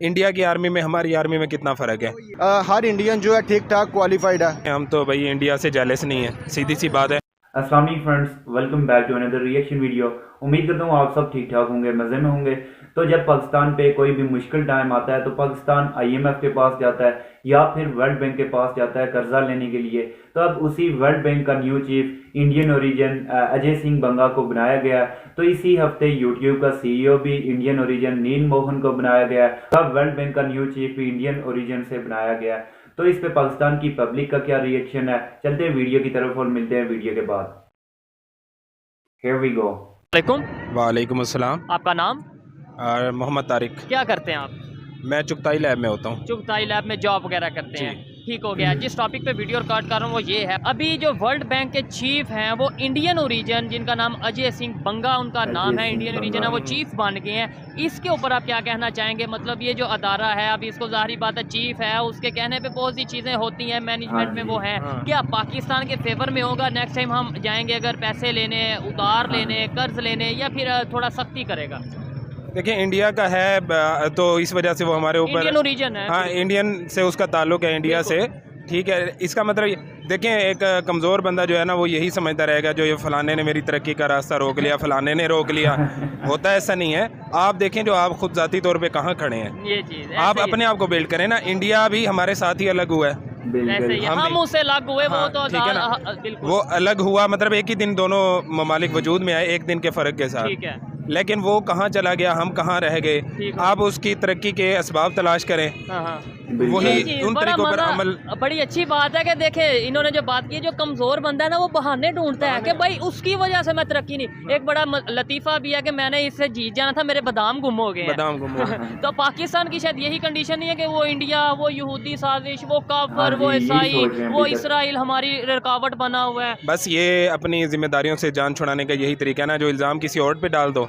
India की army में हमारी आर्मी में कितना फ़र्क है? हर इंडियन जो है ठीक ठाक क्वालिफाइड है। हम तो भाई इंडिया से जेलस नहीं है, सीधी सी बात है। अस्सलाम वालेकुम friends, welcome back to another reaction video. उम्मीद करता हूँ आप सब ठीक ठाक होंगे, मज़े में होंगे। तो जब पाकिस्तान पे कोई भी मुश्किल टाइम आता है तो पाकिस्तान IMF के पास जाता है या फिर वर्ल्ड बैंक के पास जाता है कर्जा लेने के लिए। तो अब उसी वर्ल्ड बैंक का new chief Indian origin Ajay Singh Banga को बनाया गया। तो इसी हफ्ते यूट्यूब का CEO भी इंडियन ओरिजिन नील मोहन को बनाया गया। अब वर्ल्ड बैंक का न्यू चीफ भी इंडियन ओरिजिन से बनाया गया। तो इस पे पाकिस्तान की पब्लिक का क्या रिएक्शन है, चलते हैं वीडियो की तरफ और मिलते हैं वीडियो के बाद। Here we go। वालेकुम अस्सलाम। आपका नाम? मोहम्मद तारिक। क्या करते हैं आप? मैं चुगताई लैब में होता हूँ। चुगताई लैब में जॉब वगैरह करते हैं, ठीक हो गया। जिस टॉपिक पे वीडियो रिकॉर्ड कर रहा हूँ वो ये है, अभी जो वर्ल्ड बैंक के चीफ हैं वो इंडियन ओरिजिन, जिनका नाम अजय सिंह बंगा उनका नाम है, इंडियन ओरिजिन है, वो चीफ बन गए हैं। इसके ऊपर आप क्या कहना चाहेंगे? मतलब ये जो अदारा है, अभी इसको जाहिर बात है चीफ है, उसके कहने पे बहुत सी चीज़ें होती हैं मैनेजमेंट में, वो है क्या पाकिस्तान के फेवर में होगा? नेक्स्ट टाइम हम जाएंगे अगर पैसे लेने, उधार लेने, कर्ज लेने, या फिर थोड़ा सख्ती करेगा? देखिए इंडिया का है तो इस वजह से वो हमारे ऊपर इंडियन ओरिजिन है। हाँ, इंडियन से उसका ताल्लुक है, इंडिया से, ठीक है। इसका मतलब देखें, एक कमज़ोर बंदा जो है ना वो यही समझता रहेगा जो ये फलाने ने मेरी तरक्की का रास्ता रोक लिया, फलाने ने रोक लिया। होता ऐसा नहीं है। आप देखें जो आप खुद ज़ाती तौर पे कहाँ खड़े हैं, ये चीज़ आप अपने आप को बिल्ड करें ना। इंडिया भी हमारे साथ ही अलग हुआ है, हम उससे अलग हुए, वो तो ठीक है ना, बिल्कुल वो अलग हुआ, मतलब एक ही दिन दोनों ममालिक वजूद में आए, एक दिन के फ़र्क के साथ, ठीक है। लेकिन वो कहाँ चला गया, हम कहाँ रह गए। आप उसकी तरक्की के असबाब तलाश करें, वही उन तरीकों पर अमल। बड़ी अच्छी बात है कि देखे इन्होंने जो बात की, जो कमजोर बंदा है ना वो बहाने ढूंढता है कि भाई उसकी वजह से मैं तरक्की नहीं। एक बड़ा लतीफा भी है कि मैंने इससे जीत जाना था, मेरे बादाम गुम हो गए, बादाम गुम हो गए। तो पाकिस्तान की शायद यही कंडीशन नहीं है कि वो इंडिया, वो यहूदी साजिश, वो काफर, वो ईसाई, वो इसराइल हमारी रुकावट बना हुआ है। बस ये अपनी जिम्मेदारियों से जान छुड़ाने का यही तरीका है ना, जो इल्ज़ाम किसी और पे डाल दो।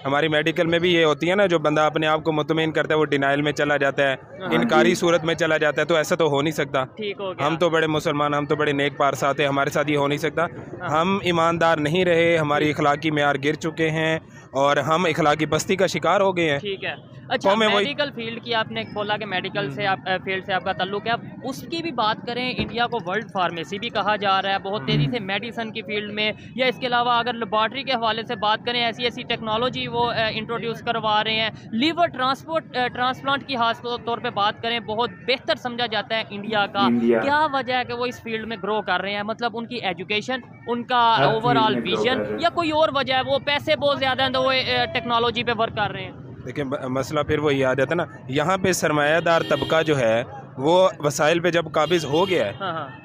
हमारी मेडिकल में भी ये होती है ना, जो बंदा अपने आप को मुतमईन करता है वो डिनाइल में चला जाता है, इनकारी सूरत में चला जाता है। तो ऐसा तो हो नहीं सकता। ठीक हो गया। हम तो बड़े मुसलमान, हम तो बड़े नेक पारसात हैं, हमारे साथ ये हो नहीं सकता। हम ईमानदार नहीं रहे, हमारी इखलाकी मेयार गिर चुके हैं और हम इखलाकी पस्ती का शिकार हो गए हैं। ठीक है। अच्छा, मेडिकल फील्ड की आपने बोला कि मेडिकल से आप फील्ड से आपका ताल्लुक है, उसकी भी बात करें। इंडिया को वर्ल्ड फार्मेसी भी कहा जा रहा है बहुत तेज़ी से मेडिसिन की फील्ड में, या इसके अलावा अगर लेबॉर्ट्री के हवाले से बात करें, ऐसी ऐसी टेक्नोलॉजी वो इंट्रोड्यूस करवा रहे हैं। लीवर ट्रांसप्लांट की खास तौर पे बात करें, बहुत बेहतर समझा जाता है इंडिया का। क्या वजह है कि वो इस फील्ड में ग्रो कर रहे हैं? मतलब उनकी एजुकेशन, उनका ओवरऑल विजन, या कोई और वजह है? वो पैसे बहुत ज़्यादा हैं तो वो टेक्नोलॉजी पे वर्क कर रहे हैं। देखिए मसला फिर वही आ जाता है ना, यहाँ पे सरमायादार तबका जो है वो वसाइल पे जब काबिज हो गया है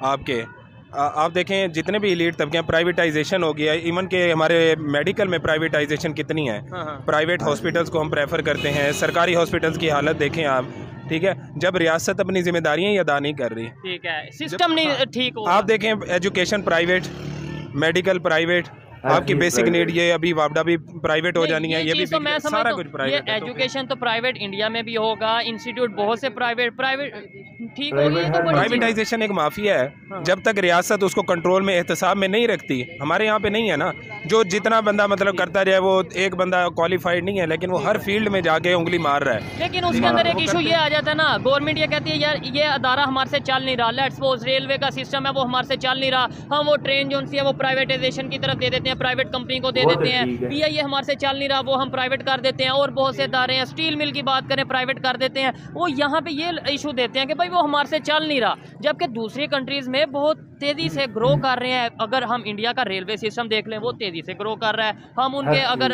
आपके, आप देखें जितने भी एलीट तबके हैं, प्राइवेटाइजेशन हो गया है। इवन के हमारे मेडिकल में प्राइवेटाइजेशन कितनी है। प्राइवेट हॉस्पिटल्स को हम प्रेफर करते हैं, सरकारी हॉस्पिटल्स की हालत देखें आप, ठीक है। जब रियासत अपनी जिम्मेदारियां ही अदा नहीं कर रही, ठीक है, सिस्टम नहीं ठीक हो। आप देखें एजुकेशन प्राइवेट, मेडिकल प्राइवेट, आपकी बेसिक नीड ये अभी वापडा भी प्राइवेट हो जानी है, ये भी तो मैं सारा कुछ प्राइवेट। एजुकेशन तो प्राइवेट इंडिया में भी होगा, इंस्टीट्यूट बहुत से प्राइवेट ठीक होगी। तो प्राइवेटाइजेशन एक माफिया है, जब तक रियासत उसको कंट्रोल में एहतसाब में नहीं रखती। हमारे यहाँ पे नहीं है ना, जो जितना बंदा मतलब करता जाए, वो एक बंदा क्वालिफाइड नहीं है लेकिन वो हर फील्ड में जाके उंगली मार रहा है। लेकिन उसके अंदर एक इशू ये आ जाता है ना, गवर्नमेंट ये कहती है यार ये अदारा हमारे से चल नहीं रहा। लेट्स सपोज रेलवे का सिस्टम है वो हमारे से चल नहीं रहा, हम वो ट्रेन जो है वो प्राइवेटाइजेशन की तरफ दे देते हैं, प्राइवेट कंपनी को दे देते हैं। PIA हमारे से चल नहीं रहा, वो हम प्राइवेट कर देते हैं। और बहुत से अदारे हैं, स्टील मिल की बात करें, प्राइवेट कर देते हैं। वो यहाँ पे ये इशू देते हैं कि भाई वो हमारे से चल नहीं रहा, जबकि दूसरी कंट्रीज में बहुत तेजी से ग्रो कर रहे हैं। अगर हम इंडिया का रेलवे सिस्टम देख लें, वो तेजी से ग्रो कर रहा है। हम उनके अगर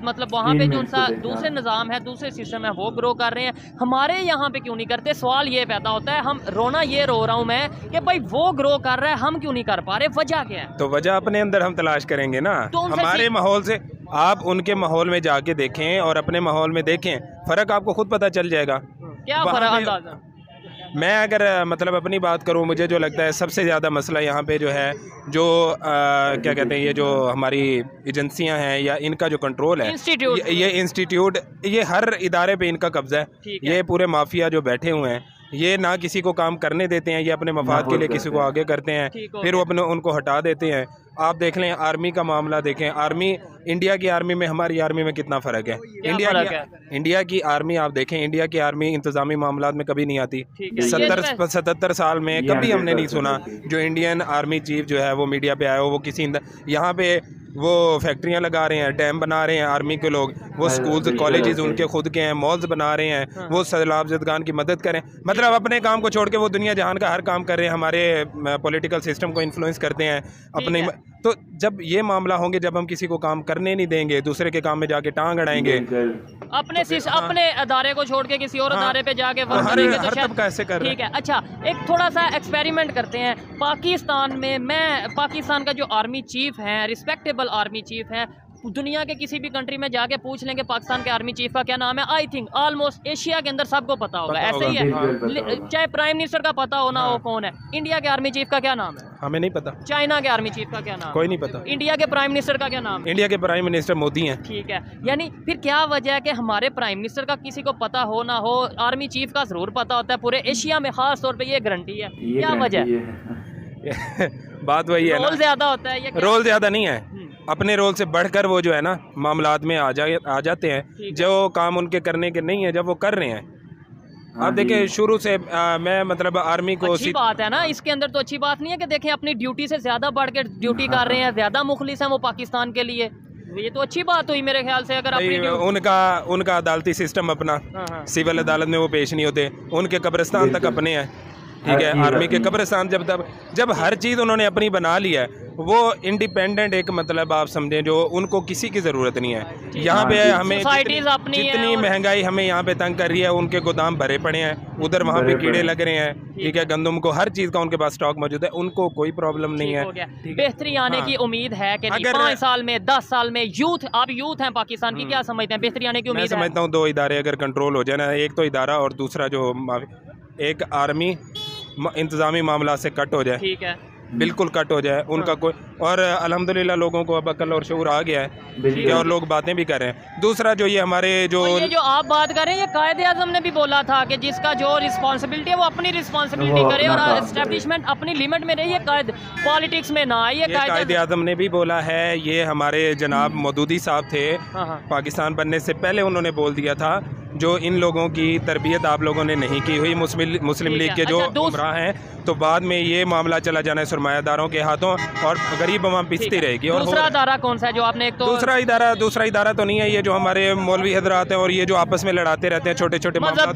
मतलब वहाँ पे जो सा दूसरे निज़ाम है, दूसरे सिस्टम है, वो ग्रो कर रहे हैं। हमारे यहाँ पे क्यों नहीं करते? सवाल ये पैदा होता है। हम रोना ये रो रहा हूँ मैं कि भाई वो ग्रो कर रहा है, हम क्यों नहीं कर पा रहे? वजह क्या है? तो वजह अपने अंदर हम तलाश करेंगे ना, तो हमारे माहौल से। आप उनके माहौल में जाके देखें और अपने माहौल में देखें, फ़र्क आपको खुद पता चल जाएगा। क्या फ़र्क अंदाज़ा? मैं अगर मतलब अपनी बात करूं, मुझे जो लगता है सबसे ज़्यादा मसला यहाँ पे जो है, जो क्या कहते हैं, ये जो हमारी एजेंसियां हैं या इनका जो कंट्रोल है, ये इंस्टीट्यूट, ये हर इदारे पे इनका कब्जा है। ये पूरे माफिया जो बैठे हुए हैं, ये ना किसी को काम करने देते हैं, ये अपने मफाद के लिए किसी को आगे करते हैं, फिर वो अपने उनको हटा देते हैं। आप देख लें आर्मी का मामला देखें, आर्मी इंडिया की आर्मी में हमारी आर्मी में कितना फ़र्क है। इंडिया की आर्मी आप देखें, इंडिया की आर्मी इंतज़ामी मामलात में कभी नहीं आती। 77 साल में कभी हमने नहीं सुना जो इंडियन आर्मी चीफ जो है वो मीडिया पे आया हो, वो किसी यहाँ पे वो फैक्ट्रियां लगा रहे हैं, डैम बना रहे हैं आर्मी के लोग, वो स्कूल्स कॉलेजेस उनके खुद के हैं, मॉल्स बना रहे हैं, वो सैलाब ज़दगान की मदद करें। मतलब अपने काम को छोड़ के वो दुनिया जहान का हर काम कर रहे हैं, हमारे पॉलिटिकल सिस्टम को इन्फ्लुएंस करते हैं अपने। तो जब ये मामला होंगे, जब हम किसी को काम करने नहीं देंगे, दूसरे के काम में जाके टांग अड़ाएंगे, अपने अदारे को छोड़ के किसी और अदारे पे जाके वर्क करेंगे, तो शायद कैसे कर रहे हैं। ठीक है, अच्छा एक थोड़ा सा एक्सपेरिमेंट करते हैं। पाकिस्तान में पाकिस्तान का जो आर्मी चीफ है, रिस्पेक्टेबल आर्मी चीफ है, दुनिया के किसी भी कंट्री में जाके पूछ लेंगे पाकिस्तान के आर्मी चीफ का क्या नाम है, आई थिंक ऑलमोस्ट एशिया के अंदर सबको पता होगा। ऐसे ही है, चाहे प्राइम मिनिस्टर का पता हो ना हो कौन है। इंडिया के आर्मी चीफ का क्या नाम है? हमें नहीं पता। चाइना के आर्मी चीफ का क्या नाम? कोई नहीं पता। इंडिया के प्राइम मिनिस्टर का क्या नाम है? इंडिया के प्राइम मिनिस्टर मोदी हैं। ठीक है, यानी फिर क्या वजह है कि हमारे प्राइम मिनिस्टर का किसी को पता हो ना हो, आर्मी चीफ का जरूर पता होता है। पूरे एशिया में खास तौर पे ये गारंटी है, क्या वजह है? बात वही है, रोल ज्यादा होता है। रोल ज्यादा नहीं है, अपने रोल से बढ़कर वो जो है ना मामलात में आ जाते हैं, जो काम उनके करने के नहीं है जब वो कर रहे हैं। आप देखें शुरू से मैं मतलब आर्मी को अच्छी बात है ना, इसके अंदर तो अच्छी बात नहीं है कि देखें अपनी ड्यूटी से ज्यादा बढ़ के ड्यूटी कर रहे हैं, ज्यादा मुखलिस हैं वो पाकिस्तान के लिए, ये तो अच्छी बात हुई मेरे ख्याल से। अगर उनका अदालती सिस्टम अपना, सिविल अदालत में वो पेश नहीं होते, उनके कब्रिस्तान तक अपने हैं, ठीक है। आर्मी के कब्रिस्तान जब हर चीज़ उन्होंने अपनी बना ली है, वो इंडिपेंडेंट एक मतलब आप समझें जो उनको किसी की ज़रूरत नहीं है। यहाँ पे हमें जितनी महंगाई हमें यहाँ पे तंग कर रही है, उनके गोदाम भरे पड़े हैं, उधर वहाँ पे कीड़े लग रहे हैं, ठीक है। गंदम को हर चीज़ का उनके पास स्टॉक मौजूद है, उनको कोई प्रॉब्लम नहीं है। बेहतरी आने की उम्मीद है कि 5 साल में 10 साल में आप यूथ हैं पाकिस्तान की, क्या समझते हैं बेहतरी आने की उम्मीद? मैं समझता हूँ 2 इदारे अगर कंट्रोल हो जाए ना, एक तो इदारा और दूसरा जो एक आर्मी इंतज़ामी मामला से कट हो जाए, ठीक है, बिल्कुल कट हो जाए उनका कोई। और अल्हम्दुलिल्लाह लोगों को अब अकल और शऊर आ गया है और लोग बातें भी कर रहे हैं। दूसरा जो ये हमारे जो आप बात कर रहे हैं, ये कायदे आज़म ने भी बोला था कि जिसका जो रिस्पॉन्सिबिलिटी है वो अपनी रिस्पॉन्सिबिलिटी करे और एस्टेब्लिशमेंट अपनी लिमिट में रही है, पॉलिटिक्स में ना आइए। कायदे आज़म ने भी बोला है, ये हमारे जनाब मौदूदी साहब थे, पाकिस्तान बनने से पहले उन्होंने बोल दिया था जो इन लोगों की तरबियत आप लोगों ने नहीं की हुई, मुस्लिम लीग के जो गुमराह हैं, तो बाद में ये मामला चला जाना है सरमायादारों के हाथों और गरीब अवाम पिसती रहेगी। और दूसरा इदारा कौन सा है जो आपने? एक तो दूसरा इदारा तो नहीं है, ये जो हमारे मौलवी हजरात हैं और ये जो आपस में लड़ाते रहते हैं छोटे छोटे मामला,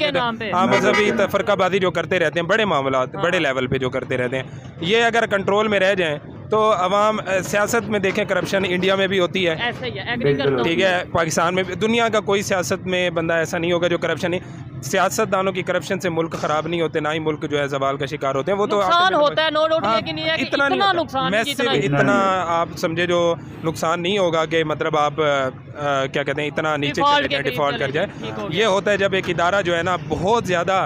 मजहबी तफरकाबाजी जो करते रहते हैं, बड़े मामला बड़े लेवल पे जो करते रहते हैं, ये अगर कंट्रोल में रह जाएं तो अवाम सियासत में देखें करप्शन इंडिया में भी होती है, ऐसे ही है, ठीक है। पाकिस्तान में दुनिया का कोई सियासत में बंदा ऐसा नहीं होगा जो करप्शन नहीं, सियासतदानों की करप्शन से मुल्क खराब नहीं होते, ना ही मुल्क जो है जवाल का शिकार होते हैं। वो तो नुकसान होता है, नो डाउट, लेकिन ये इतना नुकसान इतना आप समझे जो नुकसान नहीं होगा कि मतलब आप क्या कहते हैं इतना नीचे चले जाए, डिफॉल्ट कर जाए। ये होता है जब एक इदारा जो है ना बहुत ज़्यादा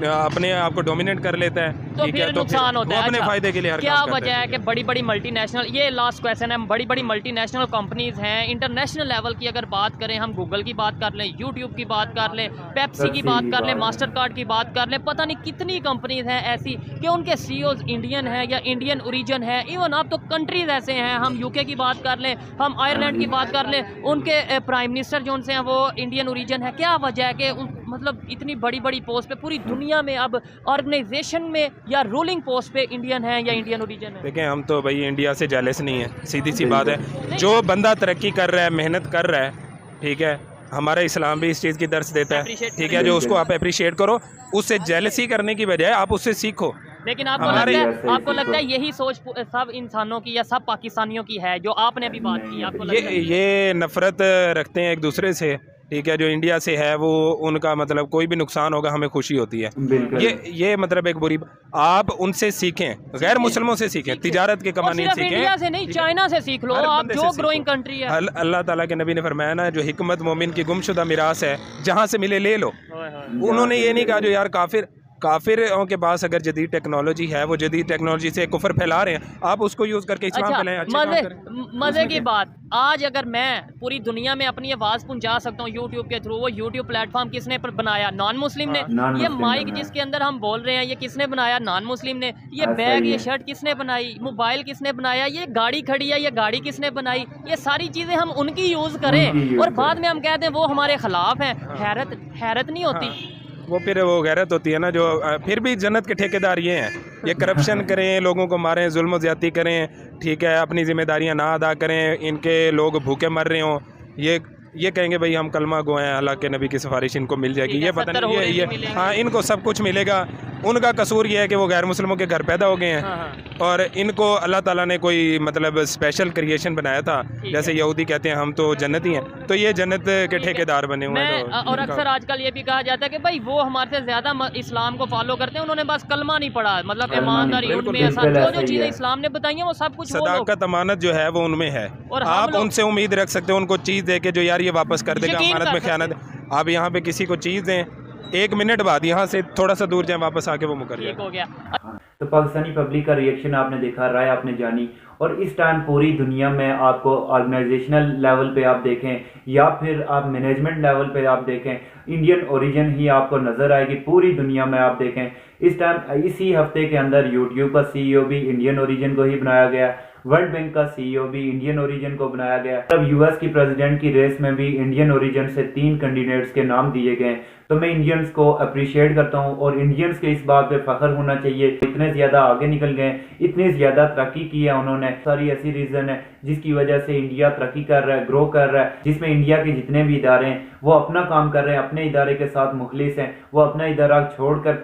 अपने आप को डोमिनेट कर लेता है, तो फिर नुकसान होता है। अपने फायदे के लिए हर क्या वजह है कि बड़ी बड़ी मल्टीनेशनल, ये लास्ट क्वेश्चन है, बड़ी बड़ी मल्टीनेशनल कंपनीज हैं, इंटरनेशनल लेवल की अगर बात करें, हम गूगल की बात कर लें, यूट्यूब की बात कर लें, पेप्सी की बात कर लें, मास्टर कार्ड की बात कर लें, पता नहीं कितनी कंपनीज हैं ऐसी कि उनके सीईओज इंडियन हैं या इंडियन ओरिजिन है। इवन आप तो कंट्रीज ऐसे हैं, हम यूके की बात कर लें, हम आयरलैंड की बात कर लें, उनके प्राइम मिनिस्टर जो उनसे हैं वो इंडियन ओरिजिन है। क्या वजह है कि मतलब इतनी बड़ी बड़ी पोस्ट पे पूरी दुनिया में अब ऑर्गेनाइजेशन में या रूलिंग पोस्ट पे इंडियन है या इंडियन ओरिजिन है? देखें हम तो भाई इंडिया से जेलस नहीं है, सीधी सी बात है। जो बंदा तरक्की कर रहा है, मेहनत कर रहा है, ठीक है, हमारा इस्लाम भी इस चीज़ की दर्स देता है, ठीक है, जो उसको आप अप्रिशिएट करो, उससे जेलसी करने की बजाय आप उससे सीखो। लेकिन आपको लगता है यही सोच सब इंसानों की या सब पाकिस्तानियों की है जो आपने अभी बात की? आपको ये नफरत रखते हैं एक दूसरे से, ठीक है, जो इंडिया से है वो उनका मतलब कोई भी नुकसान होगा हमें खुशी होती है। ये मतलब एक बुरी, आप उनसे सीखें, गैर मुसलमानों से सीखें, तिजारत के कमानी सीखें, इंडिया से नहीं चाइना से सीख लो, आप जो ग्रोइंग कंट्री है। अल्लाह ताला के नबी ने फरमाया ना, जो हिकमत मोमिन की गुमशुदा मिरास है, जहाँ से मिले ले लो। उन्होंने ये नहीं कहा जो यार काफिर, काफिरों के पास अगर जदीद टेक्नोलॉजी है, वो जदीद टेक्नोलॉजी से कुफर फैला रहे हैं, आप उसको यूज़ करके इस्लाम फैलाएं, अच्छे काम करें। मजे की बात, आज अगर मैं पूरी दुनिया में अपनी आवाज़ पहुंचा सकता हूँ यूट्यूब के थ्रू, वो यूट्यूब प्लेटफॉर्म किसने बनाया? नॉन मुस्लिम ने। ये माइक जिसके अंदर हम बोल रहे हैं, ये किसने बनाया? नॉन मुस्लिम ने। ये बैग, ये शर्ट किसने बनाई? मोबाइल किसने बनाया? ये गाड़ी खड़ी है, ये गाड़ी किसने बनाई? ये सारी चीज़ें हम उनकी यूज़ करें और बाद में हम कहते हैं वो हमारे खिलाफ हैं। हैरत नहीं होती? वो फिर वो गैरत होती है ना, जो फिर भी जन्नत के ठेकेदार ये हैं, ये करप्शन करें, लोगों को मारें, जुल्म ज़्यादती करें, ठीक है, अपनी जिम्मेदारियां ना अदा करें, इनके लोग भूखे मर रहे हों, ये कहेंगे भाई हम कलमा गो हैं, अल्लाह के नबी की सिफारिश इनको मिल जाएगी, ये पता नहीं ये हाँ, इनको सब कुछ मिलेगा। उनका कसूर ये है कि वो गैर मुस्लिमों के घर पैदा हो गए हैं और इनको अल्लाह ताला ने कोई मतलब स्पेशल क्रिएशन बनाया था, जैसे यहूदी कहते हैं हम तो जन्नती हैं, तो ये जन्नत के ठेकेदार बने हुए हैं। और अक्सर आजकल ये भी कहा जाता है कि भाई वो हमारे से ज़्यादा इस्लाम को फॉलो करते हैं, उन्होंने बस कलमा नहीं पढ़ा, मतलब ईमानदारी उनमें जो चीज़ें इस्लाम ने बताई हैं वो सब कुछ, सदाकत अमानत जो है वो उनमें है, और आप उनसे उम्मीद रख सकते हो उनको चीज़ दे के जो यार ये वापस कर देगा, अमानत में ख़यानत। आप यहाँ पे किसी को चीज़ दें, 1 मिनट बाद यहाँ से थोड़ा सा दूर जाए, वापस आके वो मुकर जाए। हो गया। तो पाकिस्तानी पब्लिक का रिएक्शन आपने देखा, राय आपने जानी, और इस टाइम पूरी दुनिया में आपको ऑर्गेनाइजेशनल लेवल पे आप देखें या फिर आप मैनेजमेंट लेवल पे आप देखें, इंडियन ओरिजिन ही आपको नजर आएगी। पूरी दुनिया में आप देखें इस टाइम, इसी हफ्ते के अंदर यूट्यूब का CEO भी इंडियन ओरिजिन को ही बनाया गया, वर्ल्ड बैंक का CEO भी इंडियन ओरिजिन को बनाया गया। तब US की प्रेसिडेंट की रेस में भी इंडियन ओरिजिन से 3 कैंडिडेट्स के नाम दिए गए। तो मैं इंडियंस को अप्रिशिएट करता हूं और इंडियंस के इस बात पे फख्र होना चाहिए, इतने ज्यादा आगे निकल गए, इतनी ज्यादा तरक्की की है उन्होंने। सारी ऐसी रीजन है जिसकी वजह से इंडिया तरक्की कर रहा है, ग्रो कर रहा है, जिसमें इंडिया के जितने भी इदारे हैं वो अपना काम कर रहे हैं, अपने इदारे के साथ मुखलिस हैं, वो अपना इदारा छोड़कर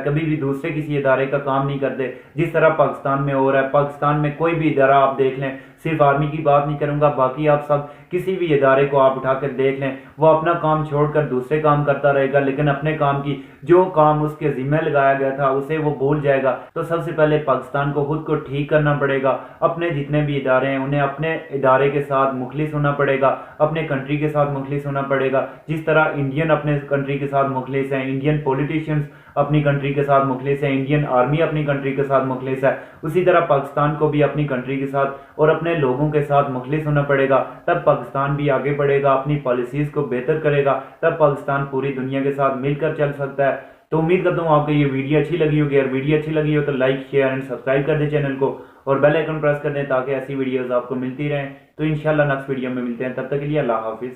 कभी भी दूसरे किसी इदारे का काम नहीं करते, जिस तरह पाकिस्तान में हो रहा है। पाकिस्तान में कोई भी इदारा आप देख लें, सिर्फ आर्मी की बात नहीं करूंगा, बाकी आप सब किसी भी इदारे को आप उठाकर देख लें, वो अपना काम छोड़कर दूसरे काम करता रहेगा, लेकिन अपने काम की जो काम उसके जिम्मे लगाया गया था उसे वो भूल जाएगा। तो सबसे पहले पाकिस्तान को खुद को ठीक करना पड़ेगा, अपने जितने भी इदारे हैं उन्हें अपने इदारे के साथ मुखलिस होना पड़ेगा, अपने कंट्री के साथ मुखलिस होना पड़ेगा। जिस तरह इंडियन अपने कंट्री के साथ मुखलिस है, इंडियन पॉलिटिशियंस अपनी कंट्री के साथ मुखलिस है, इंडियन आर्मी अपनी कंट्री के साथ मुखलिस है, उसी तरह पाकिस्तान को भी अपनी कंट्री के साथ और अपने लोगों के साथ मुखलिस होना पड़ेगा। तब पाकिस्तान भी आगे बढ़ेगा, अपनी पॉलिसीज को बेहतर करेगा, तब पाकिस्तान पूरी दुनिया के साथ मिलकर चल सकता है। तो उम्मीद करता हूँ आपको ये वीडियो अच्छी लगी होगी। अगर वीडियो अच्छी लगी हो तो लाइक, शेयर एंड सब्सक्राइब कर दे चैनल को और बेल आइकन प्रेस कर दें ताकि ऐसी वीडियोस आपको मिलती रहें। तो इंशाल्लाह नेक्स्ट वीडियो में मिलते हैं, तब तक के लिए अल्लाह हाफिज।